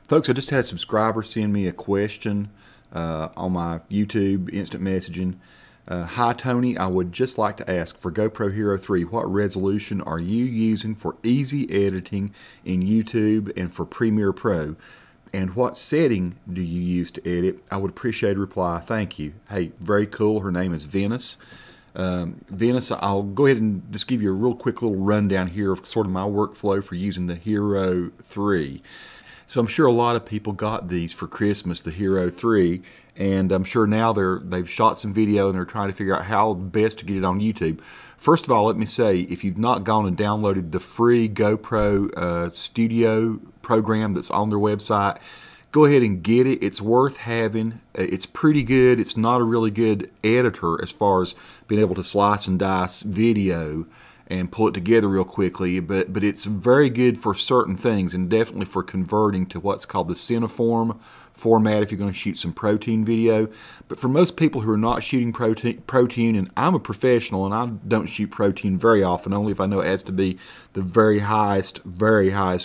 Folks, I just had a subscriber send me a question on my YouTube instant messaging. Hi Tony, I would just like to ask, for GoPro Hero 3, what resolution are you using for easy editing in YouTube and for Premiere Pro? And what setting do you use to edit? I would appreciate a reply. Thank you. Hey, very cool. Her name is Venice. Venice, I'll go ahead and just give you a real quick little rundown here of sort of my workflow for using the Hero 3. So I'm sure a lot of people got these for Christmas, the Hero 3, and I'm sure now they've shot some video and they're trying to figure out how best to get it on YouTube. First of all, let me say, if you've not gone and downloaded the free GoPro Studio program that's on their website, go ahead and get it. It's worth having. It's pretty good. It's not a really good editor as far as being able to slice and dice video and pull it together real quickly, but it's very good for certain things, and definitely for converting to what's called the Cineform format if you're going to shoot some protein video. But for most people who are not shooting protein, and I'm a professional and I don't shoot protein very often, only if I know it has to be the very highest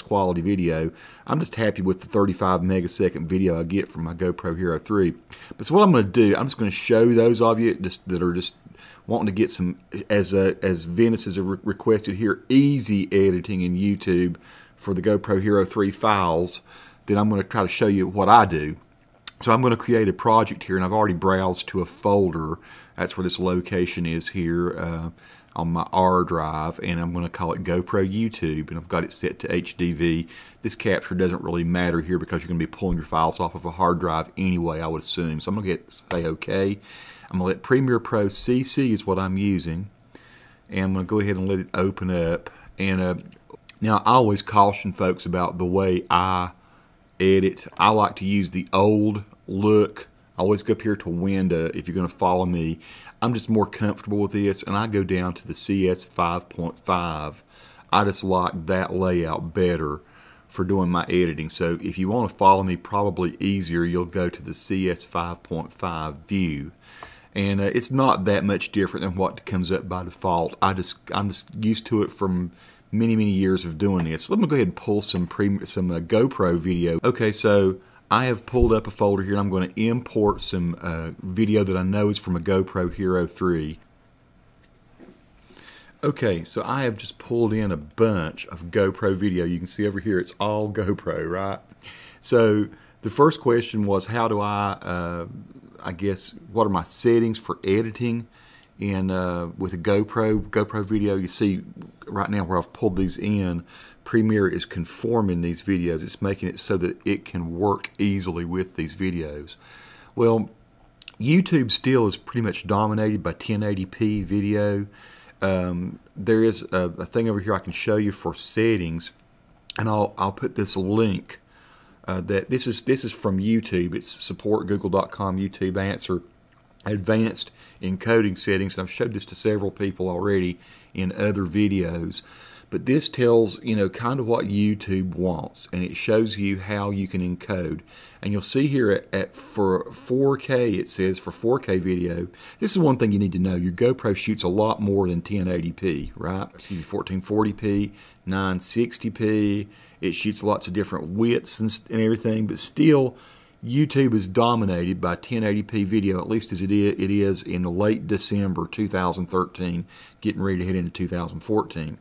quality video. I'm just happy with the 35 megasecond video I get from my GoPro Hero 3. But so what I'm going to do, I'm just going to show those of you that are just wanting to get some, as Venice has requested here, easy editing in YouTube for the GoPro Hero 3 files. Then I'm going to try to show you what I do. So I'm going to create a project here, and I've already browsed to a folder. That's where this location is here on my R drive, and I'm going to call it GoPro YouTube, and I've got it set to HDV. This capture doesn't really matter here because you're going to be pulling your files off of a hard drive anyway, I would assume. So I'm going to say OK. I'm going to let Premiere Pro CC is what I'm using, and I'm going to go ahead and let it open up. And now I always caution folks about the way I edit. I like to use the old look. I always go up here to Window if you're going to follow me. I'm just more comfortable with this, and I go down to the CS 5.5. I just like that layout better for doing my editing. So if you want to follow me probably easier, you'll go to the CS 5.5 view. And it's not that much different than what comes up by default. I'm just used to it from many years of doing this. So let me go ahead and pull some GoPro video. Okay, so I have pulled up a folder here, and I'm going to import some video that I know is from a GoPro Hero 3. Okay, so I have just pulled in a bunch of GoPro video. You can see over here it's all GoPro, right? So the first question was, how do I guess, what are my settings for editing in with a GoPro video? You see right now where I've pulled these in, Premiere is conforming these videos. It's making it so that it can work easily with these videos. Well, YouTube still is pretty much dominated by 1080p video. There is a thing over here I can show you for settings, and I'll put this link. That this is from YouTube. It's support google.com YouTube answer advanced encoding settings. I've showed this to several people already in other videos, but this tells, you know, kind of what YouTube wants, and it shows you how you can encode. And you'll see here for 4K, it says for 4K video, this is one thing you need to know. Your GoPro shoots a lot more than 1080p, right? Excuse me, 1440p, 960p. It shoots lots of different widths and everything, but still, YouTube is dominated by 1080p video, at least as it is in late December 2013, getting ready to head into 2014.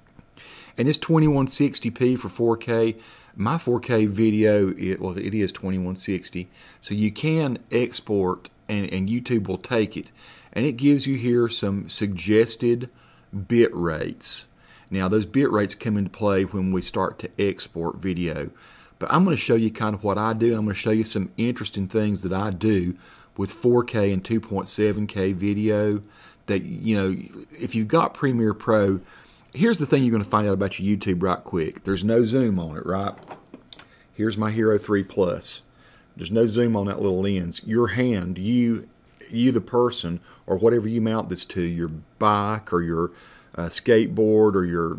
And it's 2160p for 4K. My 4K video, it is 2160, so you can export, and YouTube will take it. And it gives you here some suggested bit rates. Now, those bit rates come into play when we start to export video. But I'm going to show you kind of what I do. I'm going to show you some interesting things that I do with 4K and 2.7K video that, you know, if you've got Premiere Pro, here's the thing you're going to find out about your YouTube right quick. There's no zoom on it, right? Here's my Hero 3 Plus. There's no zoom on that little lens. Your hand, you the person, or whatever you mount this to, your bike or your skateboard or your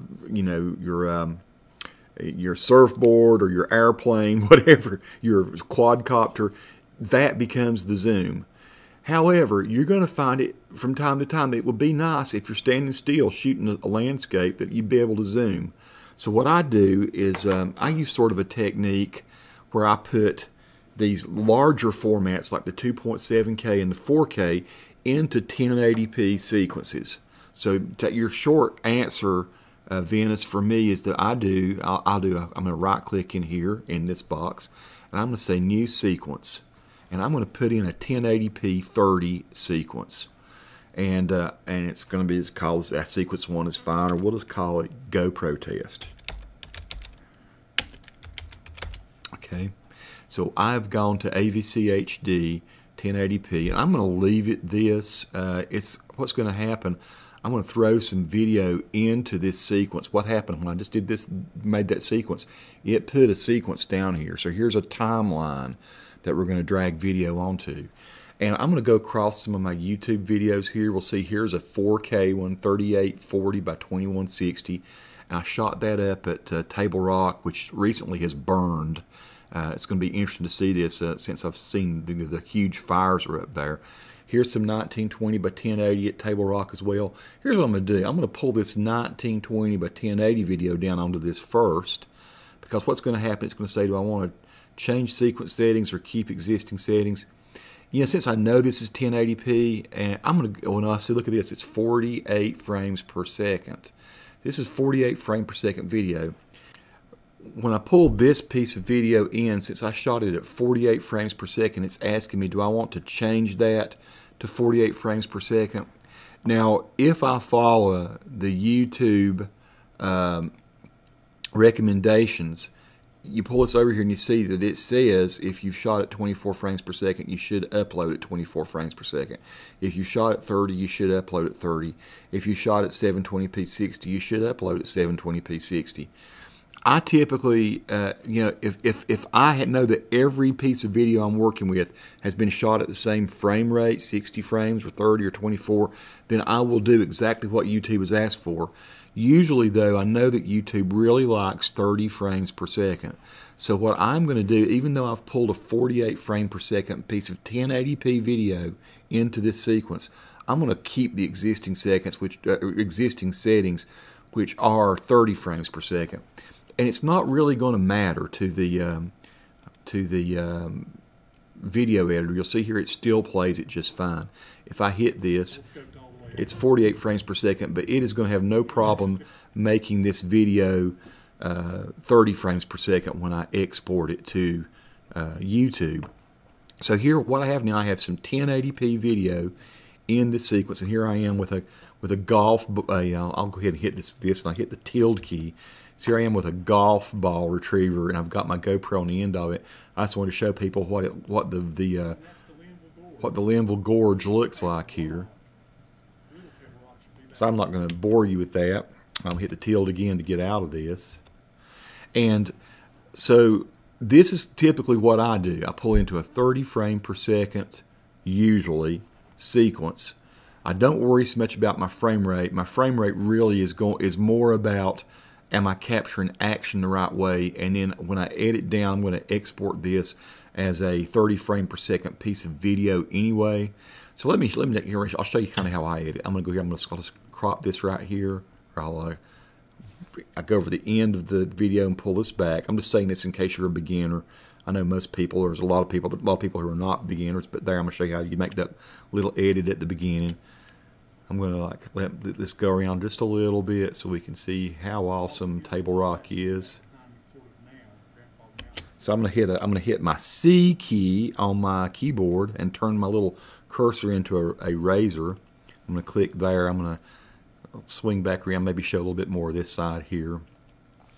surfboard or your airplane, whatever, your quadcopter, that becomes the zoom. However, you're going to find it from time to time that it would be nice if you're standing still shooting a landscape that you'd be able to zoom. So what I do is I use sort of a technique where I put these larger formats like the 2.7K and the 4K into 1080p sequences. So your short answer, Venice, for me is that I'm going to right click in here in this box, and I'm going to say new sequence, and I'm going to put in a 1080p 30 sequence, and it's going to be called that sequence 1 is fine, or we'll just call it GoPro test. Okay, so I've gone to AVC HD 1080p, and I'm going to leave it this. It's what's going to happen. I'm going to throw some video into this sequence. What happened when I just did this, made that sequence? It put a sequence down here. So here's a timeline that we're going to drag video onto. And I'm going to go across some of my YouTube videos here. We'll see here's a 4K one, 3840 by 2160. And I shot that up at Table Rock, which recently has burned. It's going to be interesting to see this since I've seen the huge fires are up there. Here's some 1920 by 1080 at Table Rock as well. Here's what I'm going to do. I'm going to pull this 1920 by 1080 video down onto this first, because what's going to happen, it's going to say, do I want to change sequence settings or keep existing settings? You know, since I know this is 1080p, and I'm going to, when I see, look at this, it's 48 frames per second. This is 48 frame per second video. When I pull this piece of video in, since I shot it at 48 frames per second, it's asking me, do I want to change that to 48 frames per second? Now, if I follow the YouTube recommendations, you pull this over here and you see that it says if you've shot at 24 frames per second, you should upload at 24 frames per second. If you shot at 30, you should upload at 30. If you shot at 720p 60, you should upload at 720p 60. I typically, you know, if I know that every piece of video I'm working with has been shot at the same frame rate, 60 frames or 30 or 24, then I will do exactly what YouTube has asked for. Usually, though, I know that YouTube really likes 30 frames per second. So what I'm going to do, even though I've pulled a 48 frame per second piece of 1080p video into this sequence, I'm going to keep the existing settings, which are 30 frames per second. And it's not really going to matter to the video editor. You'll see here it still plays it just fine. If I hit this, it's 48 frames per second, but it is going to have no problem making this video 30 frames per second when I export it to YouTube. So here, what I have now, I have some 1080p video in this sequence, and here I am with a golf. I'll go ahead and hit this, and I hit the tilde key. So here I am with a golf ball retriever, and I've got my GoPro on the end of it. I just wanted to show people what the Linville Gorge looks like here. So I'm not going to bore you with that. I'm going to hit the tilde again to get out of this. And so this is typically what I do. I pull into a 30 frame per second, usually, sequence. I don't worry so much about my frame rate. My frame rate really is more about, am I capturing action the right way? And then when I edit down, I'm going to export this as a 30 frame per second piece of video anyway. So let me here. I'll show you kind of how I edit. I'm going to go here. I'm going to crop this right here. Or I go over the end of the video and pull this back. I'm just saying this in case you're a beginner. I know most people, there's a lot of people who are not beginners, but there I'm going to show you how you make that little edit at the beginning. I'm going to let this go around just a little bit so we can see how awesome Table Rock is. So I'm going to hit my C key on my keyboard and turn my little cursor into a razor. I'm going to click there. I'm going to swing back around, maybe show a little bit more of this side here.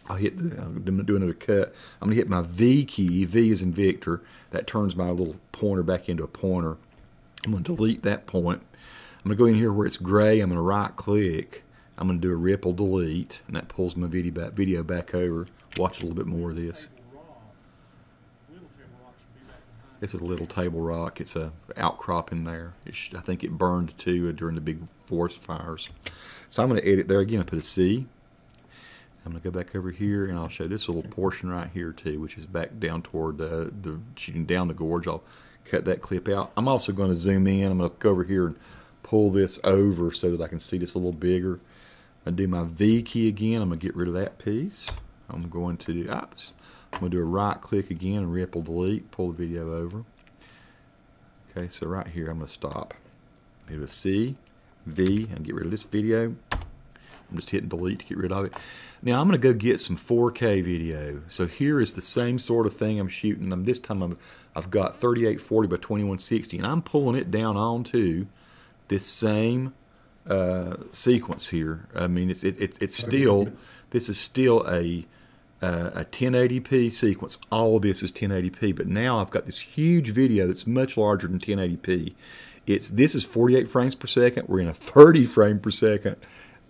I'm doing another cut. I'm going to hit my V key. V is in Victor. That turns my little pointer back into a pointer. I'm going to delete that point. I'm going to go in here where it's gray. I'm going to right click. I'm going to do a ripple delete, and that pulls my video back over. Watch a little bit more of this. This is a little Table Rock. It's a outcrop in there. I think it burned too during the big forest fires. So I'm going to edit there again. I put a C. I'm going to go back over here, and I'll show this little portion right here too, which is back down toward the shooting down the gorge. I'll cut that clip out. I'm also going to zoom in. I'm going to go over here and pull this over so that I can see this a little bigger. I do my V key again. I'm going to get rid of that piece. I'm going to do, I'm going to do a right click again and ripple delete, pull the video over. Okay, so right here I'm going to stop. Hit a C, V, and get rid of this video. I'm just hitting delete to get rid of it. Now I'm going to go get some 4K video. So here is the same sort of thing I'm shooting. This time I've got 3840 by 2160, and I'm pulling it down onto this same sequence here. I mean, it's still, this is still a 1080p sequence. All of this is 1080p, but now I've got this huge video that's much larger than 1080p. This is 48 frames per second. We're in a 30 frame per second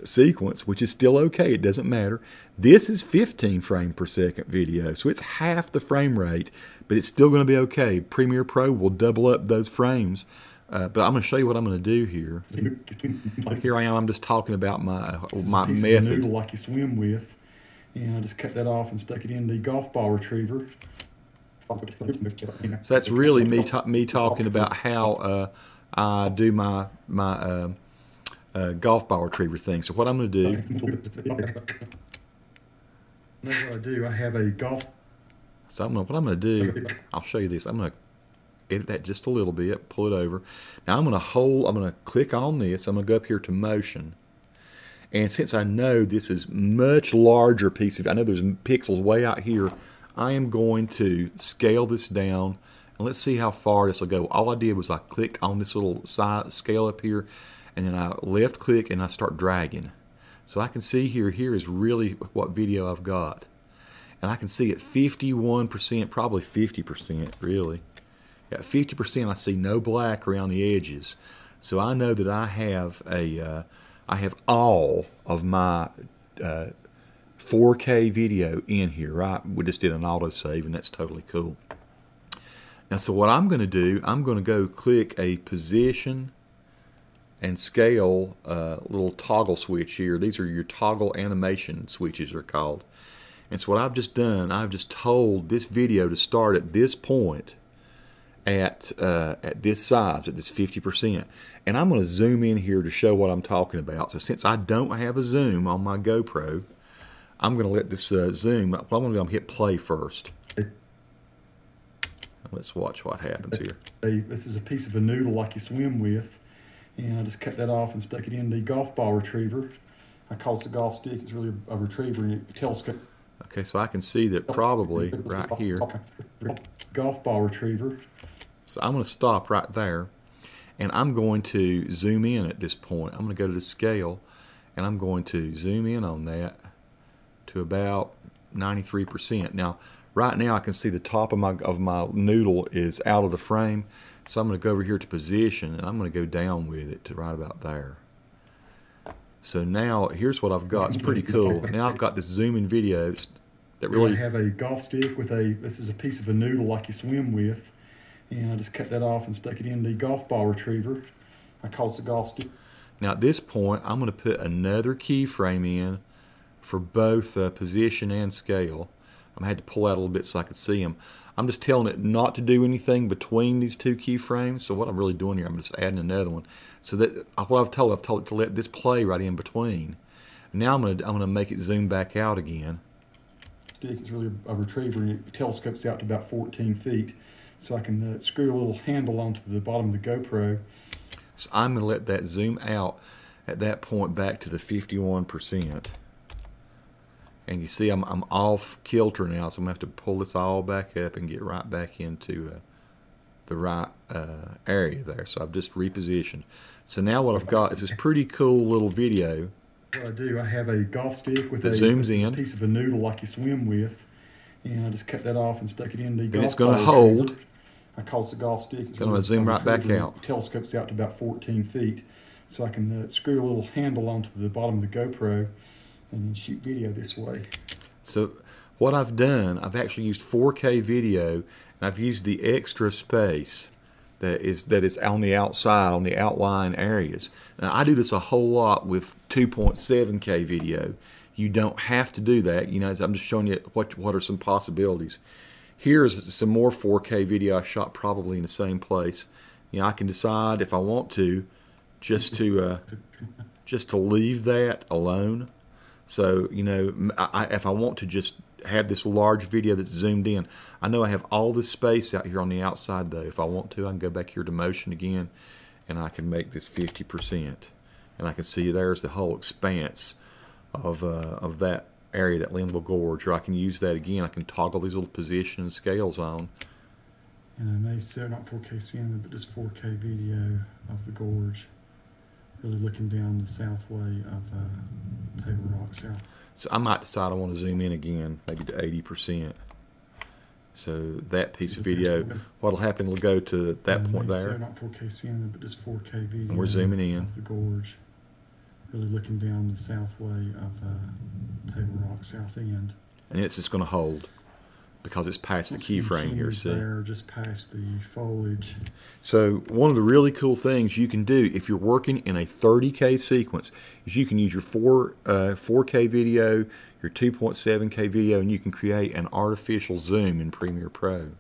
sequence, which is still okay. It doesn't matter. This is 15 frame per second video, so it's half the frame rate, but it's still going to be okay. Premiere Pro will double up those frames. But I'm going to show you what I'm going to do here. Here I am. I'm just talking about my method. Noodle like you swim with, and I just cut that off and stuck it in the golf ball retriever. So that's really me talking about how I do my golf ball retriever thing. So what I'm going to do. That's what I do. I have a golf. So what I'm going to do. I'll show you this. I'm going to edit that just a little bit, pull it over. Now I'm going to click on this. I'm going to go up here to motion. And since I know this is much larger piece of, I know there's pixels way out here, I am going to scale this down. And let's see how far this will go. All I did was I clicked on this little side scale up here, and then I left click and I start dragging. So I can see here is really what video I've got. And I can see at 51%, probably 50% really. At 50% I see no black around the edges. So I know that I have all of my 4K video in here, right? We just did an autosave, and that's totally cool. Now, so what I'm going to do, I'm going to go click a position and scale little toggle switch here. These are your toggle animation switches are called. And so what I've just done, I've just told this video to start at this point at this size, at this 50%. And I'm going to zoom in here to show what I'm talking about. So since I don't have a zoom on my GoPro, I'm going to let this zoom. What I'm going to do, I'm going to hit play first. Let's watch what happens here. This is a piece of a noodle like you swim with, and I just cut that off and stuck it in the golf ball retriever. I call it a golf stick. It's really a retriever, and it telescope. Okay, so I can see that probably right here. Golf ball retriever. So I'm going to stop right there, and I'm going to zoom in at this point. I'm going to go to the scale, and I'm going to zoom in on that to about 93%. Now, right now I can see the top of my noodle is out of the frame, so I'm going to go over here to position, and I'm going to go down with it to right about there. So now here's what I've got. It's pretty cool. Now I've got this zoom in videos that really. I have a golf stick with this is a piece of a noodle like you swim with, and I just cut that off and stuck it in the golf ball retriever. I call it a golf stick. Now at this point, I'm going to put another keyframe in for both position and scale. I'm going to have to pull out a little bit so I can see them. I'm just telling it not to do anything between these two keyframes. So what I'm really doing here, I'm just adding another one. So that what I've told it to let this play right in between. And now I'm going to make it zoom back out again. Stick is really a retriever, and it telescopes out to about 14 feet. So I can screw a little handle onto the bottom of the GoPro. So I'm going to let that zoom out at that point back to the 51%. And you see I'm off kilter now, so I'm going to have to pull this all back up and get right back into the right area there. So I've just repositioned. So now what I've got is this pretty cool little video. What I do, I have a golf stick with a piece of a noodle like you swim with, and I just cut that off and stuck it in the golf ball. And it's going to hold. I call it a golf stick. It's going to zoom right back out. It telescopes out to about 14 feet. So I can screw a little handle onto the bottom of the GoPro and shoot video this way. So what I've done, I've actually used 4K video, and I've used the extra space that is on the outside, on the outline areas. Now I do this a whole lot with 2.7K video. You don't have to do that. You know, I'm just showing you what are some possibilities. Here's some more 4K video I shot probably in the same place. You know, I can decide if I want to just to leave that alone. So, you know, if I want to just have this large video that's zoomed in, I know I have all this space out here on the outside though. If I want to, I can go back here to motion again, and I can make this 50%. And I can see there's the whole expanse of that area, that Linville Gorge. Or I can use that again. I can toggle these little position and scales on. And a nice, not 4K cinema, but just 4K video of the gorge. Really looking down the south way of Table Rock South. So I might decide I want to zoom in again, maybe to 80%. So that piece of video, what'll happen, will go to that point there. Not 4K cinema, but just 4K video. And we're zooming in. Of the gorge. Really looking down the south way of Table Rock South End. And it's just going to hold because it's past the keyframe here, see? There, just past the foliage. So one of the really cool things you can do if you're working in a 30K sequence is you can use your 4K video, your 2.7K video, and you can create an artificial zoom in Premiere Pro.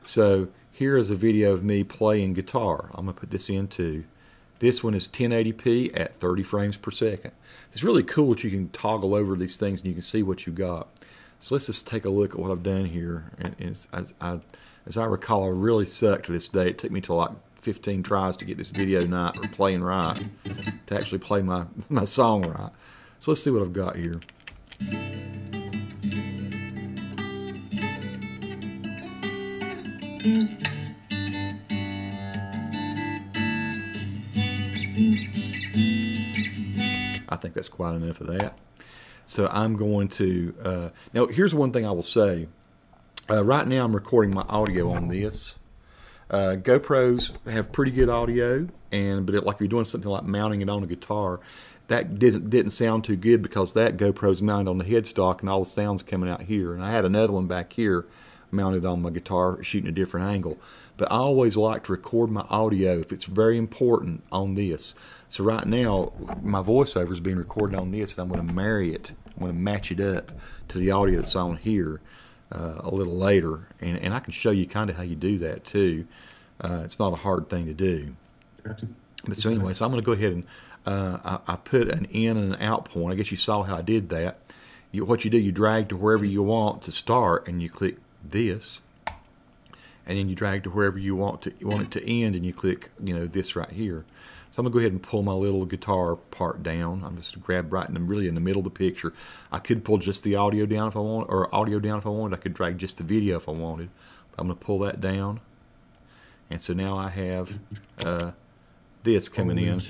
So here is a video of me playing guitar. I'm going to put this in too. This one is 1080p at 30 frames per second. It's really cool that you can toggle over these things and you can see what you got. So let's just take a look at what I've done here. And as I recall, I really sucked to this day. It took me to like 15 tries to get this video playing right, to actually play my song right. So let's see what I've got here. I think that's quite enough of that. So I'm going to, now here's one thing I will say. Right now I'm recording my audio on this. GoPros have pretty good audio, but like you're doing something like mounting it on a guitar, that didn't sound too good because that GoPro's mounted on the headstock and all the sound's coming out here. And I had another one back here mounted on my guitar shooting a different angle. But I always like to record my audio if it's very important on this. So right now my voiceover is being recorded on this, and I'm going to marry it. I'm going to match it up to the audio that's on here a little later, and I can show you kind of how you do that too. It's not a hard thing to do. But so anyway, so I'm going to go ahead and I put an in and an out point. I guess you saw how I did that. What you do, you drag to wherever you want to start, and you click this, and then you drag to wherever you want it to end, and you click, you know, this right here. So I'm gonna go ahead and pull my little guitar part down. I'm just grab right really in the middle of the picture. I could pull just the audio down if I want, or audio down if I wanted. I could drag just the video if I wanted. But I'm gonna pull that down, and so now I have this coming in.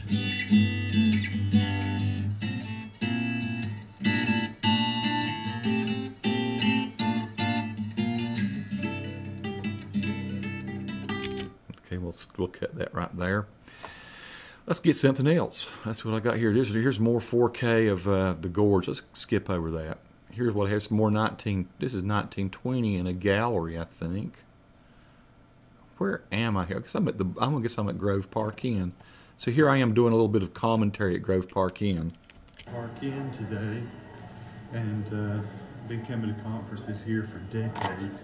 Okay, we'll cut that right there. Let's get something else. That's what I got here. Here's more 4K of the gorge. Let's skip over that. Here's what I have. Some more this is 1920 in a gallery, I think. Where am I here? I'm gonna guess I'm at Grove Park Inn. So here I am doing a little bit of commentary at Grove Park Inn. Park Inn today, and been coming to conferences here for decades.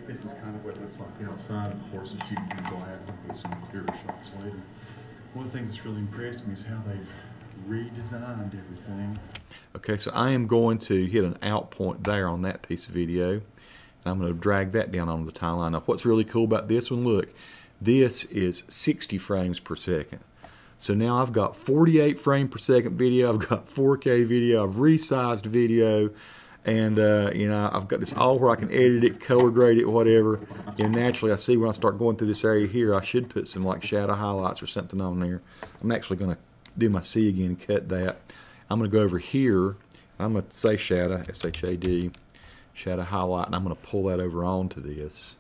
This is kind of what it looks like outside. Of course, it's shooting through glass. I'll get some clearer shots later. One of the things that's really impressed me is how they've redesigned everything. Okay, so I am going to hit an out point there on that piece of video, and I'm going to drag that down onto the timeline. Now, what's really cool about this one, look, this is 60 frames per second. So now I've got 48 frame per second video, I've got 4K video, I've resized video, and you know, I've got this all where I can edit it, color grade it, whatever. And naturally, I see when I start going through this area here, I should put some like shadow highlights or something on there. I'm actually going to do my C again, cut that. I'm going to go over here. I'm going to say shadow, S-H-A-D, shadow highlight, and I'm going to pull that over onto this.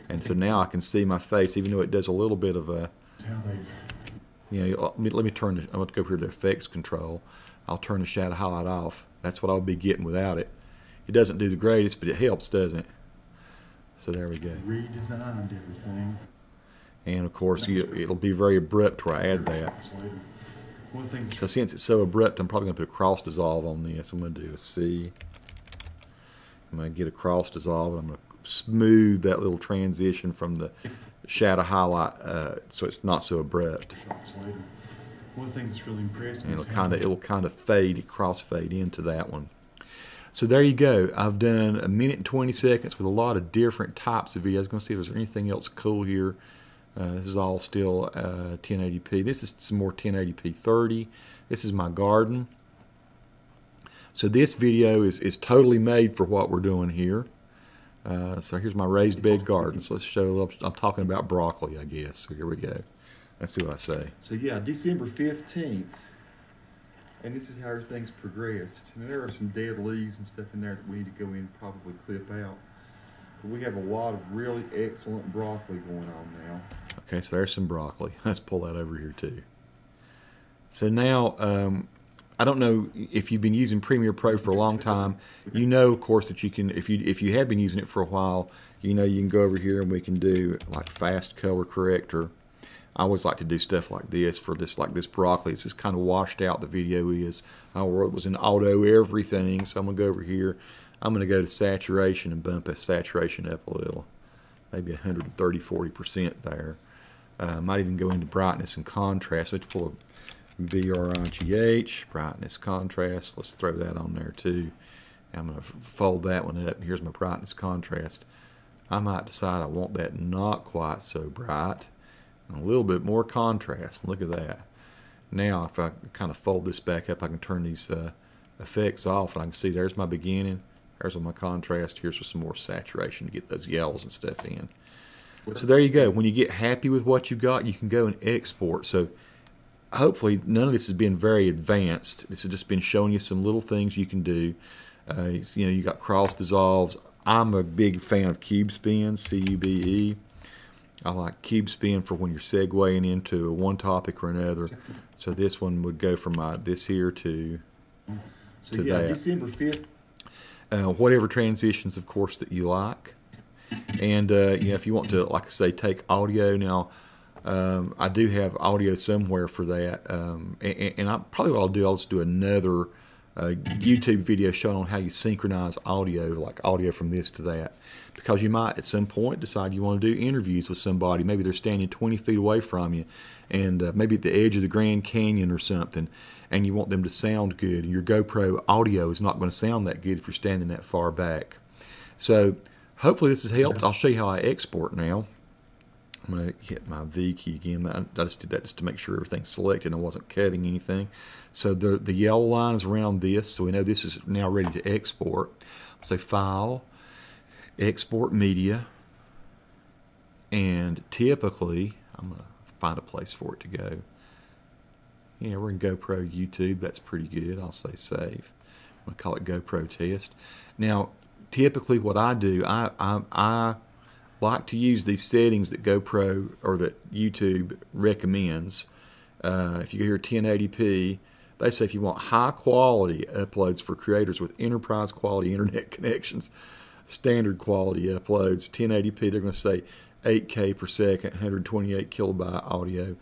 And so now I can see my face, even though it does a little bit of a, you know, let me turn. I'm going to go over here to effects control. I'll turn the shadow highlight off. That's what I'll be getting without it. It doesn't do the greatest, but it helps, doesn't it? So there we go. Redesigned everything. And of course, it'll be very abrupt where I add that. So since it's so abrupt, I'm probably going to put a cross dissolve on this. I'm going to do a C. I'm going to get a cross dissolve, and I'm going to smooth that little transition from the shadow highlight so it's not so abrupt. one of the things that's really impressive. And it'll kind of fade, crossfade into that one. So there you go. I've done 1 minute and 20 seconds with a lot of different types of videos. I'm going to see if there's anything else cool here. This is all still 1080p. This is some more 1080p 30. This is my garden. So this video is totally made for what we're doing here. So here's my raised bed garden. So let's show, I'm talking about broccoli, I guess. So here we go. Let's see what I say. So yeah, December 15th. And this is how everything's progressed. And there are some dead leaves and stuff in there that we need to go in and probably clip out. But we have a lot of really excellent broccoli going on now. Okay, so there's some broccoli. Let's pull that over here too. So now, I don't know if you've been using Premiere Pro for a long time. You know, of course, that you can, if you have been using it for a while, you know you can go over here and we can do like fast color corrector. I always like to do stuff like this for this, like this broccoli. It's just kind of washed out, the video is. Or it was in auto everything. So I'm going to go over here. I'm going to go to saturation and bump that saturation up a little. Maybe 130, 40% there. Might even go into brightness and contrast. Let's pull a BRIGH, brightness, contrast. Let's throw that on there too. I'm going to fold that one up. Here's my brightness, contrast. I might decide I want that not quite so bright. A little bit more contrast. Look at that. Now if I kind of fold this back up, I can turn these effects off and I can see there's my beginning, there's my contrast, here's some more saturation to get those yellows and stuff in. So there you go. When you get happy with what you've got, you can go and export. So hopefully none of this has been very advanced. This has just been showing you some little things you can do. You know, you got cross dissolves. I'm a big fan of cube spin, C-U-B-E. I like cube spin for when you're segueing into one topic or another. So this one would go from this here to that. December 5th. Whatever transitions, of course, that you like. And you know, if you want to, like I say, take audio now, I do have audio somewhere for that. And I probably what I'll do, I'll just do another YouTube video showing on how you synchronize audio, like audio from this to that, because you might at some point decide you want to do interviews with somebody. Maybe they're standing 20 feet away from you, and maybe at the edge of the Grand Canyon or something, and you want them to sound good, and your GoPro audio is not going to sound that good if you're standing that far back. So hopefully this has helped. I'll show you how I export now. I'm going to hit my V key again. I just did that just to make sure everything's selected and I wasn't cutting anything. So the yellow line is around this, so we know this is now ready to export. I'll say File, Export Media, and typically, I'm going to find a place for it to go. Yeah, we're in GoPro YouTube. That's pretty good. I'll say Save. I'm going to call it GoPro Test. Now, typically what I do, I like to use these settings that GoPro or that YouTube recommends. If you go here 1080p, they say if you want high quality uploads for creators with enterprise quality internet connections, standard quality uploads, 1080p, they're going to say 8K per second, 128 kilobyte audio.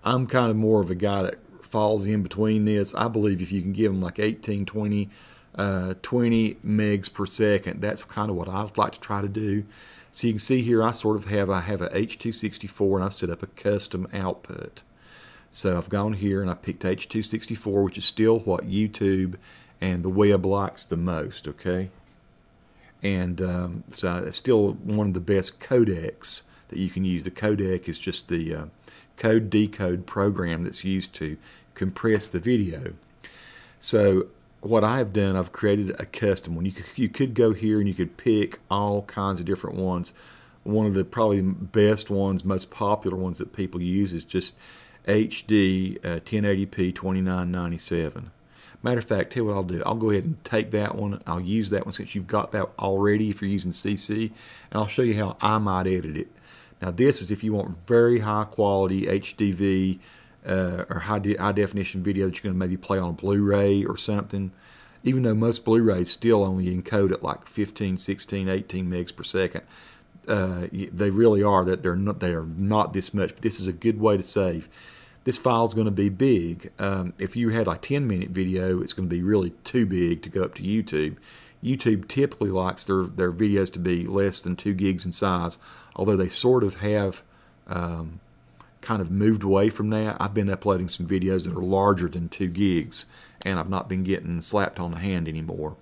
I'm kind of more of a guy that falls in between this. I believe if you can give them like 18, 20, 20 megs per second, that's kind of what I like to try to do. So you can see here I have a H.264 and I set up a custom output. So I've gone here and I picked H.264, which is still what YouTube and the web likes the most, okay? And so it's still one of the best codecs that you can use. The codec is just the code decode program that's used to compress the video. So what I've done, I've created a custom one. You could go here and you could pick all kinds of different ones. One of the probably best ones, most popular ones that people use is just HD 1080p 2997. Matter of fact, tell you what I'll do. I'll go ahead and take that one. I'll use that one since you've got that already if you're using CC, and I'll show you how I might edit it. Now this is if you want very high quality HDV or high definition video that you're going to maybe play on a Blu-ray or something, even though most Blu-rays still only encode at like 15, 16, 18 megs per second. They really are, that they are not this much, but this is a good way to save. This file is going to be big. If you had a 10-minute video, it's going to be really too big to go up to YouTube. YouTube typically likes their videos to be less than 2 gigs in size, although they sort of have kind of moved away from that. I've been uploading some videos that are larger than 2 gigs, and I've not been getting slapped on the hand anymore.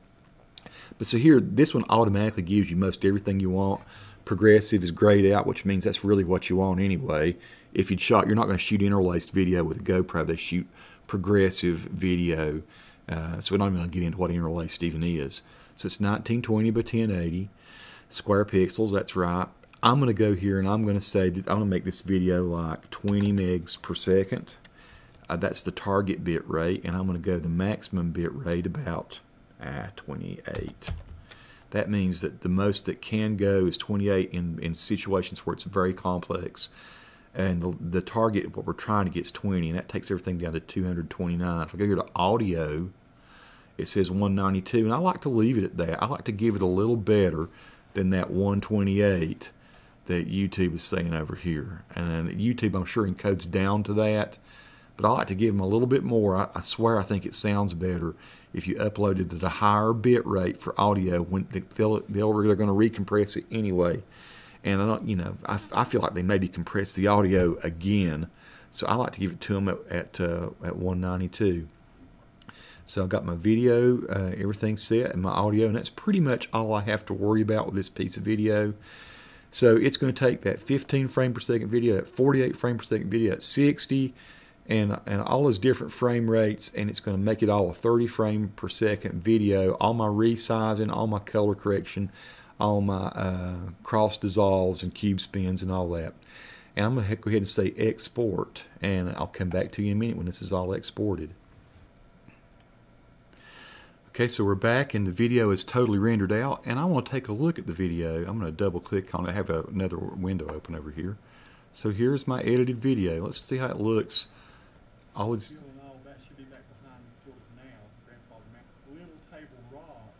But so here, this one automatically gives you most everything you want. Progressive is grayed out, which means that's really what you want anyway. If you'd shot, you're not going to shoot interlaced video with a GoPro. They shoot progressive video. So we're not even going to get into what interlaced even is. So it's 1920 by 1080 square pixels. That's right. I'm going to go here and I'm going to say that I'm going to make this video like 20 megs per second. That's the target bit rate, and I'm going to go the maximum bit rate about 28. That means that the most that can go is 28 in situations where it's very complex. And the target, what we're trying to get is 20, and that takes everything down to 229. If I go here to audio, it says 192, and I like to leave it at that. I like to give it a little better than that 128 that YouTube is saying over here. And YouTube, I'm sure, encodes down to that, but I like to give them a little bit more. I swear I think it sounds better if you upload it at a higher bit rate for audio. When they're going to recompress it anyway. And I don't, I feel like they maybe compress the audio again, so I like to give it to them at 192. So I've got my video, everything set, and my audio, and that's pretty much all I have to worry about with this piece of video. So it's going to take that 15 frame per second video, that 48 frame per second video, at 60, and all those different frame rates, and it's going to make it all a 30 frame per second video. All my resizing, all my color correction, all my cross dissolves and cube spins and all that. And I'm going to go ahead and say export, and I'll come back to you in a minute when this is all exported. Okay, so we're back and the video is totally rendered out, and I want to take a look at the video. I'm going to double click on it. I have another window open over here. So here's my edited video. Let's see how it looks. That should be back behind the sort of now, grandfather mount. Little table rock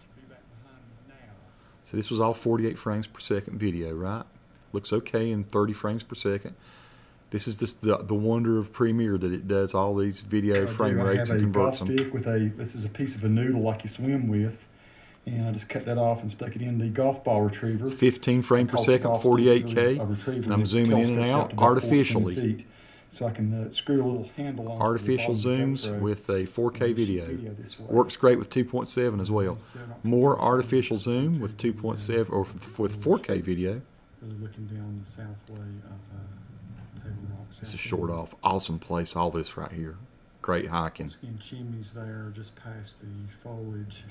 should be back behind now. So this was all 48 frames per second video, right? Looks okay in 30 frames per second. This is just the wonder of Premiere, that it does all these video frame rates and converts them. This is a piece of a noodle like you swim with, and I just cut that off and stuck it in the golf ball retriever. 15 frames per second, 48K, and I'm zooming in and out artificially. So I can screw a little handle on. Artificial zooms with a 4K video. Works great with 2.7 as well. More artificial zoom with 2.7 or with 4K video. Really looking down the south way of Table Rock. This is short off. Awesome place, all this right here. Great hiking. And chimneys there just past the foliage.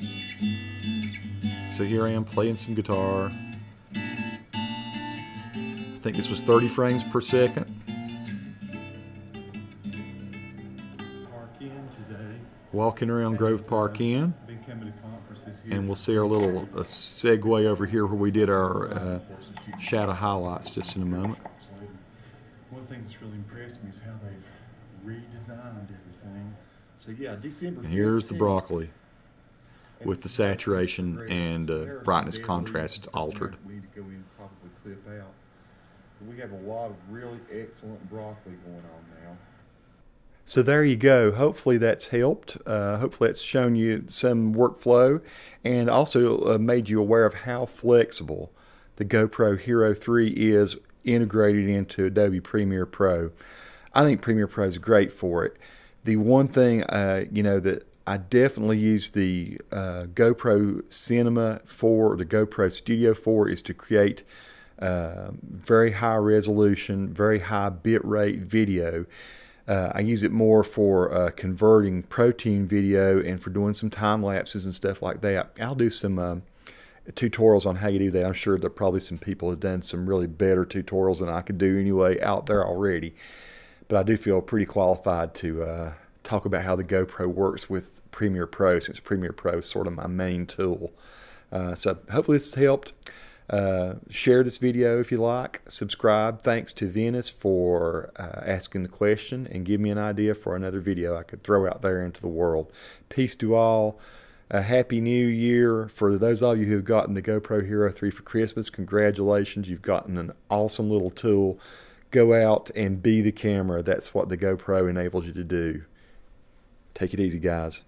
So here I am playing some guitar. I think this was 30 frames per second. Walking around Grove Park Inn, and we'll see our little segue over here where we did our shadow highlights just in a moment. One of the things that's really impressed me is how they've redesigned everything. So yeah, December 15th, and here's the broccoli with the saturation and brightness contrast altered. We need to go in and probably clip out. We have a lot of really excellent broccoli going on now. So there you go. Hopefully that's helped. Hopefully that's shown you some workflow, and also made you aware of how flexible the GoPro Hero 3 is integrated into Adobe Premiere Pro. I think Premiere Pro is great for it. The one thing that I definitely use the GoPro Cinema for, the GoPro Studio for, is to create very high resolution, very high bitrate video. I use it more for converting protein video and for doing some time lapses and stuff like that. I'll do some tutorials on how you do that. I'm sure there are probably some people who have done some really better tutorials than I could do anyway out there already. But I do feel pretty qualified to talk about how the GoPro works with Premiere Pro, since Premiere Pro is sort of my main tool. So hopefully this has helped. Share this video if you like. Subscribe. Thanks to Venice for asking the question and give me an idea for another video I could throw out there into the world. Peace to all. A happy new year. For those of you who have gotten the GoPro Hero 3 for Christmas, congratulations. You've gotten an awesome little tool. Go out and be the camera. That's what the GoPro enables you to do. Take it easy, guys.